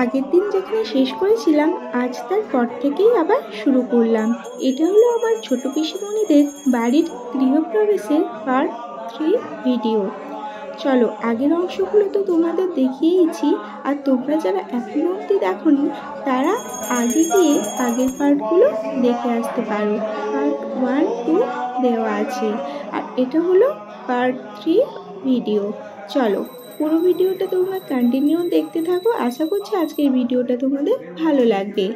আগের দিন যেখানে শেষ করেছিলাম আজ তার পর থেকেই আবার শুরু করলাম। এটা হলো আমার ছোট পিসিমণিদের বাড়ির গৃহপ্রবেশের পার্ট 3 ভিডিও। চলো, আগের অংশগুলো তো তোমাদের দেখিয়েইছি, আর তোমরা যারা এখনো অবধি দেখোনি তারা আগে গিয়ে আগের পার্টগুলো দেখে আসতে পারো। পার্ট 1, 2 দেওয়া আছে, আর এটা হলো পার্ট 3 ভিডিও। চলো, পুরো ভিডিওটা তোমরা কন্টিনিউ দেখতে থাকো। আশা করছি আজকের ভিডিওটা তোমাদের ভালো লাগবে।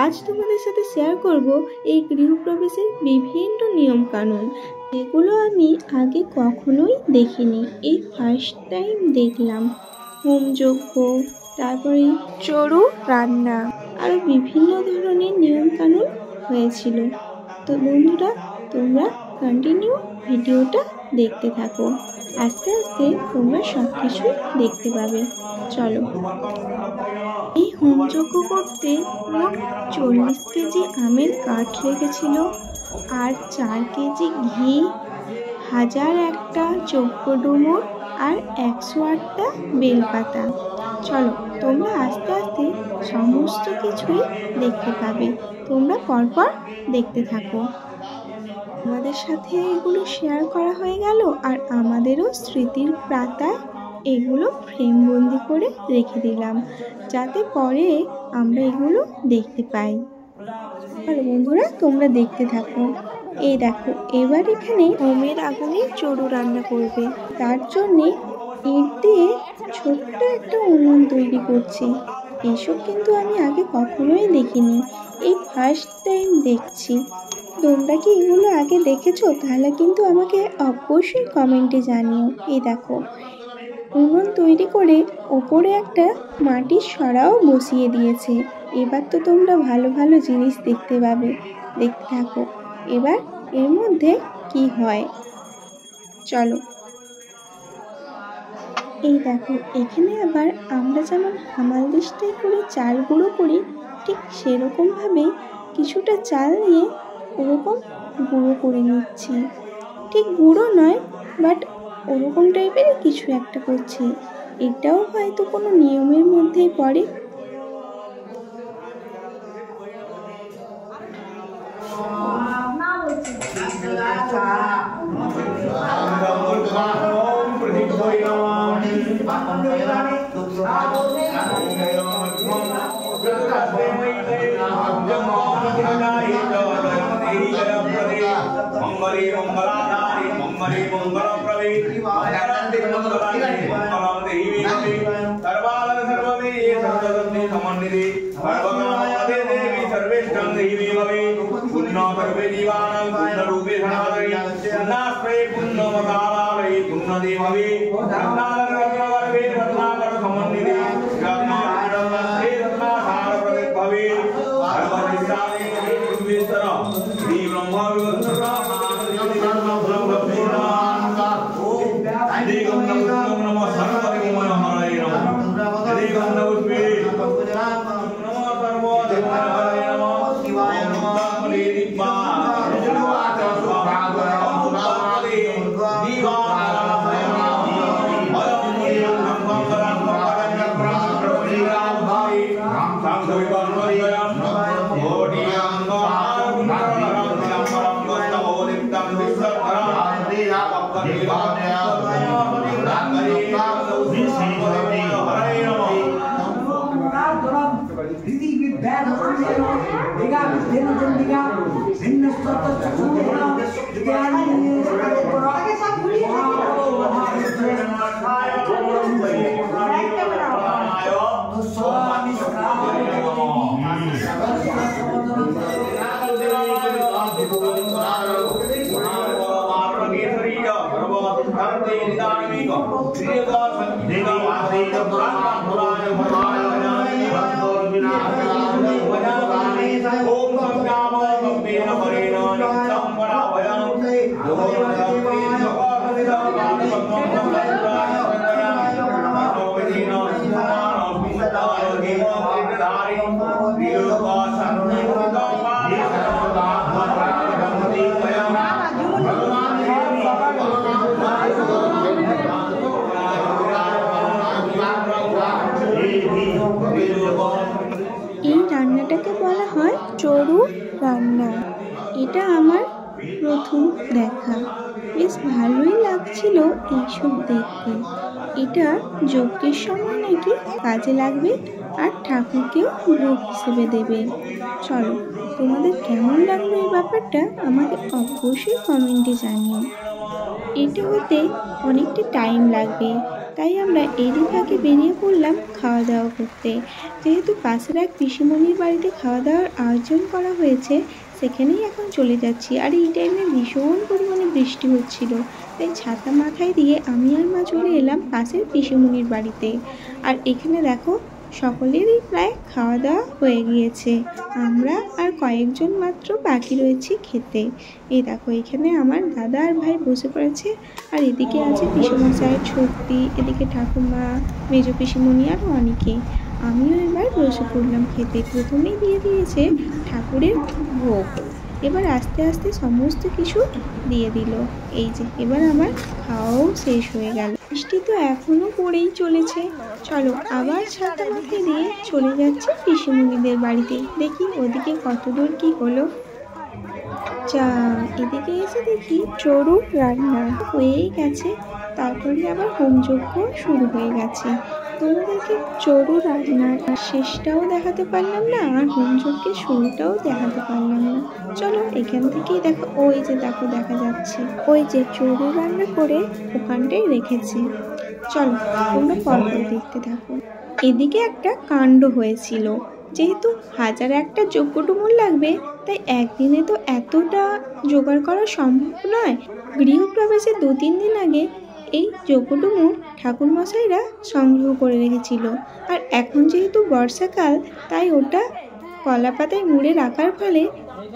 আজ তোমাদের সাথে শেয়ার করব এই গৃহপ্রবেশের বিভিন্ন নিয়মকানুন, এগুলো আমি আগে কখনোই দেখিনি, এই ফার্স্ট টাইম দেখলাম। হোমযজ্ঞ, তারপরে চড়ু রান্না, আরও বিভিন্ন ধরনের নিয়মকানুন হয়েছিল। তো বন্ধুরা, তোমরা কন্টিনিউ ভিডিওটা দেখতে থাকো, আস্তে আস্তে তোমরা সব কিছুই দেখতে পাবে। চলো, এই হোমযজ্ঞ করতে মোট 40 কেজি আমের কাঠ লেগেছিল, আর 4 কেজি ঘি, 1001টা যজ্ঞ ডুমুর, আর 108টা বেলপাতা। চলো, তোমরা আস্তে আস্তে সমস্ত কিছুই দেখতে পাবে। তোমরা পরপর দেখতে থাকো। আমাদের সাথে এগুলো শেয়ার করা হয়ে গেল, আর আমাদেরও স্মৃতির পাতায় এগুলো ফ্রেমবন্দি করে রেখে দিলাম, যাতে পরে আমরা এগুলো দেখতে পাই। চলো বন্ধুরা, তোমরা দেখতে থাকো। এই দেখো, এবার এখানে হোমের আগুনে চড়ু রান্না করবে। তার জন্যে ইট দিয়ে ছোট্ট একটা উনুন তৈরি করছি। এসব কিন্তু আমি আগে কখনোই দেখিনি, এই ফার্স্ট টাইম দেখছি। তোমরা কি এগুলো আগে দেখেছো? তাহলে কিন্তু আমাকে অবশ্যই কমেন্টে জানিও। এই দেখো, উনুন তৈরি করে ওপরে একটা মাটির সরাও বসিয়ে দিয়েছে। এবার তো তোমরা ভালো ভালো জিনিস দেখতে পাবে, দেখতে থাকো এবার এর মধ্যে কি হয়। চলো, এই দেখো, এখানে আবার আমরা যেমন হামাল দিস্তায় করে চাল গুঁড়ো করি, ঠিক সেরকমভাবে কিছুটা চাল নিয়ে ওরকম গুঁড়ো করে নিচ্ছি। ঠিক গুঁড়ো নয়, বাট ওরকম টাইপের কিছু একটা করছি। এটাও হয়তো কোনো নিয়মের মধ্যেই পড়ে। ओम এই রান্নাটাকে বলা হয় চড়ু রান্না। এটা আমার প্রথম দেখা, বেশ ভালোই লাগছিল এইসব দেখতে। এটা যজ্ঞের সময় নাকি কাজে লাগবে আর ঠাকুরকেও ভোগ হিসেবে দেবে। চলো, তোমাদের কেমন লাগলো এই ব্যাপারটা আমাকে অবশ্যই কমেন্টে জানিও। এটা হতে অনেকটা টাইম লাগবে, তাই আমরা এদিক আগে বেরিয়ে পড়লাম খাওয়া দাওয়া করতে। যেহেতু পাশের এক পিসিমণির বাড়িতে খাওয়া দাওয়ার আয়োজন করা হয়েছে, সেখানেই এখন চলে যাচ্ছি। আর এই টাইমে ভীষণ পরিমাণে বৃষ্টি হচ্ছিল, তাই ছাতা মাথায় দিয়ে আমি আর মা চলে এলাম পাশের পিসিমণির বাড়িতে। আর এখানে দেখো, সকলেরই প্রায় খাওয়া দাওয়া হয়ে গিয়েছে, আমরা আর কয়েকজন মাত্র বাকি রয়েছি খেতে। এই দেখো, এখানে আমার দাদা আর ভাই বসে পড়েছে, আর এদিকে আছে পিসেমশাইয়ের ছর্তি, এদিকে ঠাকুমা, মেজ পিসিমণি আর অনেকে। আমিও এবার বসে পড়লাম খেতে। প্রথমেই দিয়ে দিয়েছে ঠাকুরের ভোগ, এবার আস্তে আস্তে সমস্ত কিছু দিয়ে দিল। এই যে এবার আমার খাওয়াও শেষ হয়ে গেল। বৃষ্টি তো এখনো পড়েই চলেছে। চলো, আবার ছাতা মাথায় দিয়ে চলে যাচ্ছে পিসিমণিদের বাড়িতে। দেখি ওদিকে কত দূর কি হলো। যা, এদিকে এসে দেখি চড়ু রান্না হয়েই গেছে, তারপরে আবার হোমযজ্ঞ শুরু হয়ে গেছে। তোমাদেরকে চড়ু রান্নার শেষটাও দেখাতে পারলাম না, আর হোমযজ্ঞের শুরুটাও দেখাতে পারলাম না। চলো, এখান থেকেই দেখো, ওই যে দেখো দেখা যাচ্ছে, ওই যে চড়ু রান্না করে ওখানটাই রেখেছে। চলো, তোমরা পরপর দেখতে থাকো। এদিকে একটা কাণ্ড হয়েছিল। যেহেতু 1001টা যজ্ঞটুমুল লাগবে, তাই একদিনে তো এতটা জোগাড় করা সম্ভব নয়। গৃহপ্রবেশের 2-3 দিন আগে এই যজ্ঞটুমুল ঠাকুরমশাইরা সংগ্রহ করে রেখেছিল। আর এখন যেহেতু বর্ষাকাল, তাই ওটা কলা পাতায় মুড়ে রাখার ফলে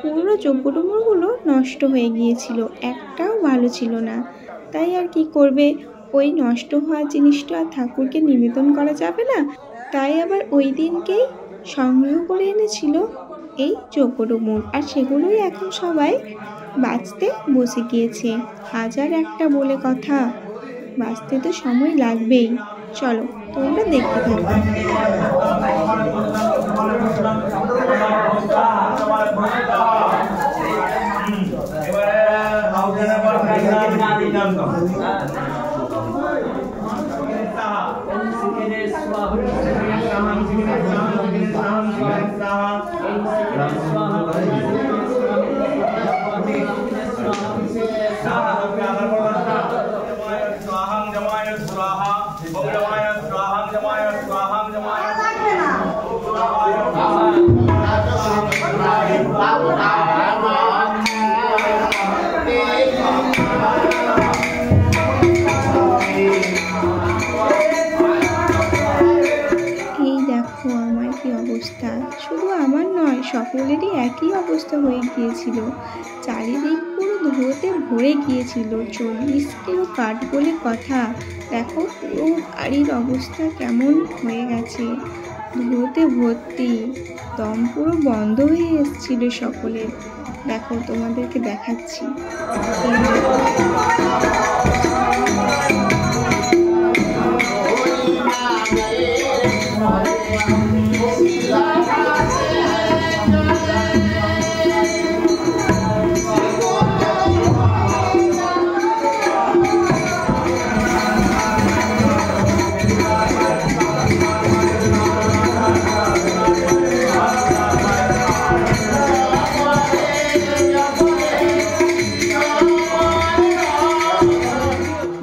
পুরো যজ্ঞটুমুলগুলো নষ্ট হয়ে গিয়েছিল, একটাও ভালো ছিল না। তাই আর কি করবে, ওই নষ্ট হওয়া জিনিসটা ঠাকুরকে নিবেদন করা যাবে না, তাই আবার ওই দিনকেই সংগ্রহ করে এনেছিল এই যজ্ঞটুমুল। আর সেগুলোই এখন সবাই বাঁচতে বসে গিয়েছে। 1001টা বলে কথা, বাঁচতে তো সময় লাগবেই। চলো, তোমরা দেখতে থাকো। শুধু আমার নয়, সকলেরই একই অবস্থা হয়ে গিয়েছিল। চারিদিক পুরো ধুয়োতে ভরে গিয়েছিল। 40 কিলো কাঠ বলে কথা। দেখো পুরো বাড়ির অবস্থা কেমন হয়ে গেছে, ধুয়োতে ভর্তি, দম পুরো বন্ধ হয়ে এসেছিল সকলের। দেখো, তোমাদেরকে দেখাচ্ছি।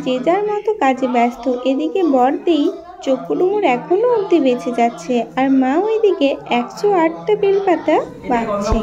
যে যার মতো কাজে ব্যস্ত। এদিকে বড়দি যজ্ঞটুমুল এখনো অবধি বেঁচে যাচ্ছে, আর মাও এদিকে 108টা বেলপাতা বাঁধছে।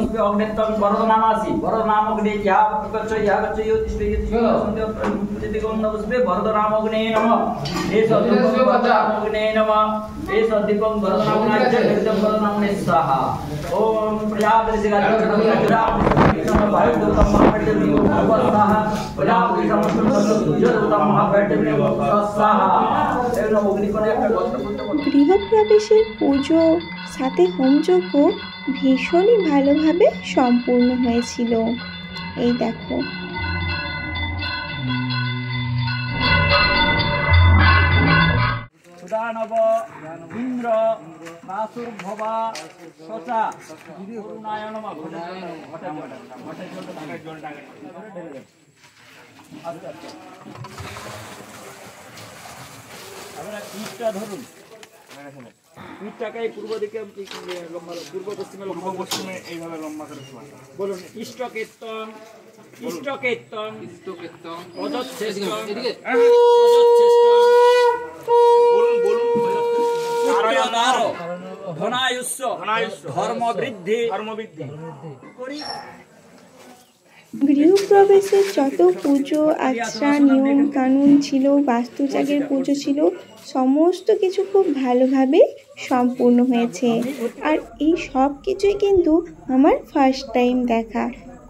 গৃহপ্রবেশের পুজো সাথে হোমযজ্ঞ ভীষণই ভালোভাবে সম্পূর্ণ হয়েছিল। এই দেখো, দানব ইন্দ্র বাসুর্ভবা শশা করুণায় নমঃ। ঘটের জলটা ঢেলে দেন। আস্তে আস্তে আপনারা পিঠটা ধরুন, পিঠটাকে পূর্ব দিকে লম্বা, পূর্ব পশ্চিমে লম্বা, পশ্চিমে এইভাবে লম্বা করে বলুন। ইষ্টকেতন ইষ্টকেতন ইষ্টকেতন অযচ্ছেষ্টন অযচ্ছেষ্টন বলুন বলুন। কারয়দার ধনায়ুষ্য ধর্মবৃদ্ধি করি। গৃহপ্রবেশের যত পুজো আচ্ছা নিয়ম কানুন ছিল, বাস্তুজাগের পুজো ছিল, সমস্ত কিছু খুব ভালোভাবে সম্পূর্ণ হয়েছে। আর এই সব কিছুই কিন্তু আমার ফার্স্ট টাইম দেখা,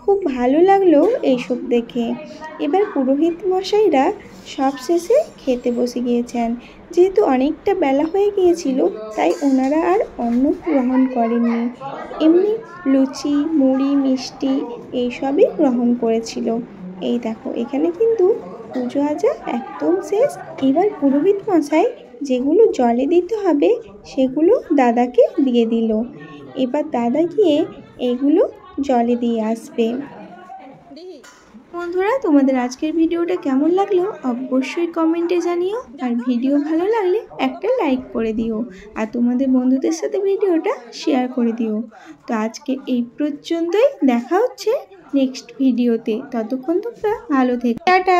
খুব ভালো লাগলো এইসব দেখে। এবার পুরোহিত মশাইরা সব শেষে খেতে বসে গিয়েছেন। যেহেতু অনেকটা বেলা হয়ে গিয়েছিল, তাই ওনারা আর অন্ন গ্রহণ করেননি, এমনি লুচি মুড়ি মিষ্টি এইসবই গ্রহণ করেছিল। এই দেখো এখানে কিন্তু পুজো আজা একদম শেষ। এবার পুরোহিত মশাই যেগুলো জলে দিতে হবে সেগুলো দাদাকে দিয়ে দিল। এবার দাদা গিয়ে এগুলো জলে দিয়ে আসবে। বন্ধুরা, তোমাদের আজকের ভিডিওটা কেমন লাগলো অবশ্যই কমেন্টে জানিও। আর ভিডিও ভালো লাগলে একটা লাইক করে দিও, আর তোমাদের বন্ধুদের সাথে ভিডিওটা শেয়ার করে দিও। তো আজকে এই পর্যন্তই, দেখা হচ্ছে নেক্সট ভিডিওতে। ততক্ষণ তোমরা ভালো থেকো, টাটা।